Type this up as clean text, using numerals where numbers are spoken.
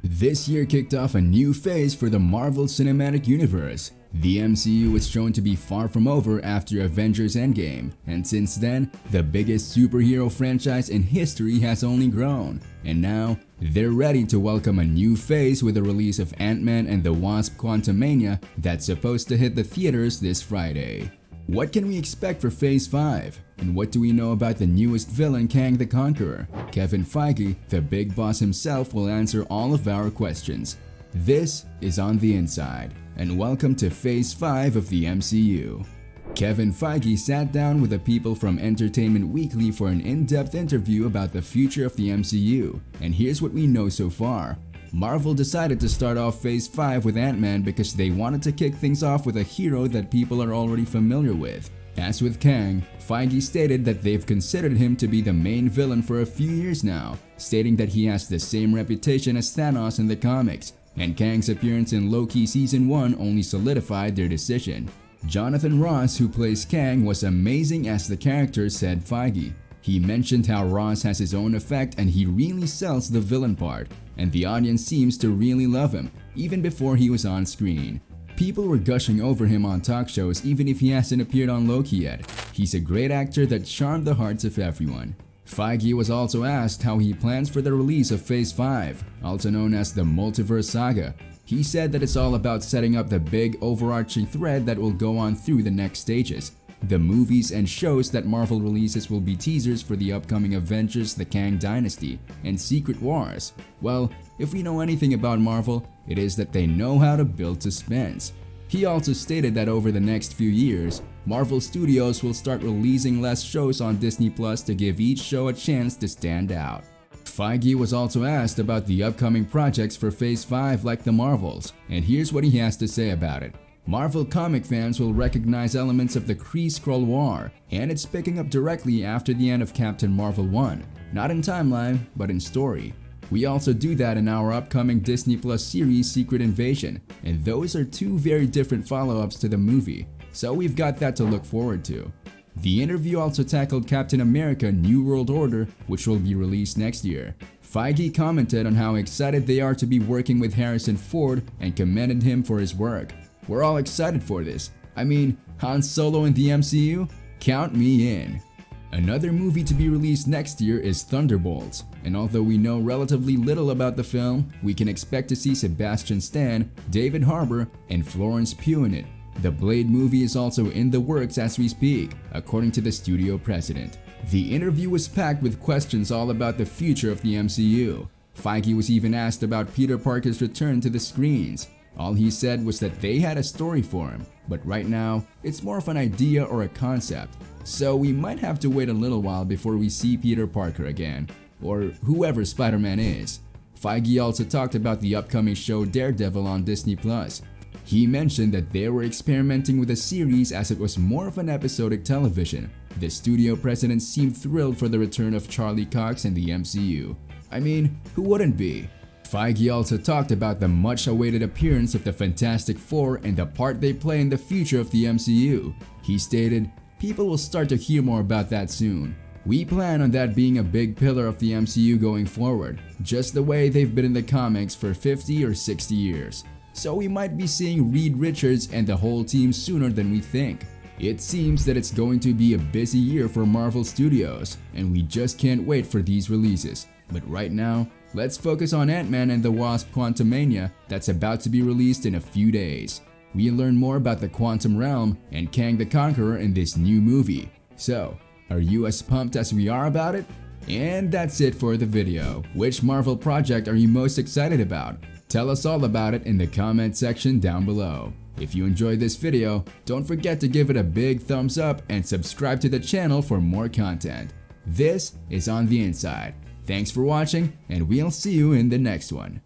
This year kicked off a new phase for the Marvel Cinematic Universe. The MCU was shown to be far from over after Avengers Endgame, and since then, the biggest superhero franchise in history has only grown. And now, they're ready to welcome a new phase with the release of Ant-Man and the Wasp: Quantumania that's supposed to hit the theaters this Friday. What can we expect for Phase 5? And what do we know about the newest villain, Kang the Conqueror? Kevin Feige, the big boss himself, will answer all of our questions. This is On the Inside, and welcome to Phase 5 of the MCU. Kevin Feige sat down with the people from Entertainment Weekly for an in-depth interview about the future of the MCU, and here's what we know so far. Marvel decided to start off Phase 5 with Ant-Man because they wanted to kick things off with a hero that people are already familiar with. As with Kang, Feige stated that they've considered him to be the main villain for a few years now, stating that he has the same reputation as Thanos in the comics, and Kang's appearance in Loki Season 1 only solidified their decision. Jonathan Ross, who plays Kang, was amazing as the character, said Feige. He mentioned how Ross has his own effect and he really sells the villain part, and the audience seems to really love him, even before he was on screen. People were gushing over him on talk shows even if he hasn't appeared on Loki yet. He's a great actor that charmed the hearts of everyone. Feige was also asked how he plans for the release of Phase 5, also known as the Multiverse Saga. He said that it's all about setting up the big overarching thread that will go on through the next stages. The movies and shows that Marvel releases will be teasers for the upcoming Avengers, the Kang Dynasty, and Secret Wars. Well, if we know anything about Marvel, it is that they know how to build suspense. He also stated that over the next few years, Marvel Studios will start releasing less shows on Disney Plus to give each show a chance to stand out. Feige was also asked about the upcoming projects for Phase 5 like the Marvels, and here's what he has to say about it. Marvel comic fans will recognize elements of the Kree-Skrull War, and it's picking up directly after the end of Captain Marvel 1, not in timeline, but in story. We also do that in our upcoming Disney Plus series Secret Invasion, and those are two very different follow-ups to the movie, so we've got that to look forward to. The interview also tackled Captain America: New World Order, which will be released next year. Feige commented on how excited they are to be working with Harrison Ford and commended him for his work. We're all excited for this. I mean, Han Solo in the MCU? Count me in. Another movie to be released next year is Thunderbolts, and although we know relatively little about the film, we can expect to see Sebastian Stan, David Harbour, and Florence Pugh in it. The Blade movie is also in the works as we speak, according to the studio president. The interview was packed with questions all about the future of the MCU. Feige was even asked about Peter Parker's return to the screens. All he said was that they had a story for him, but right now, it's more of an idea or a concept, so we might have to wait a little while before we see Peter Parker again, or whoever Spider-Man is. Feige also talked about the upcoming show Daredevil on Disney Plus. He mentioned that they were experimenting with a series as it was more of an episodic television. The studio president seemed thrilled for the return of Charlie Cox in the MCU. I mean, who wouldn't be? Feige also talked about the much-awaited appearance of the Fantastic Four and the part they play in the future of the MCU. He stated, "People will start to hear more about that soon. We plan on that being a big pillar of the MCU going forward, just the way they've been in the comics for 50 or 60 years. So we might be seeing Reed Richards and the whole team sooner than we think." It seems that it's going to be a busy year for Marvel Studios, and we just can't wait for these releases. But right now, let's focus on Ant-Man and the Wasp: Quantumania that's about to be released in a few days. We'll learn more about the quantum realm and Kang the Conqueror in this new movie. So, are you as pumped as we are about it? And that's it for the video. Which Marvel project are you most excited about? Tell us all about it in the comment section down below. If you enjoyed this video, don't forget to give it a big thumbs up and subscribe to the channel for more content. This is On the Inside. Thanks for watching, and we'll see you in the next one.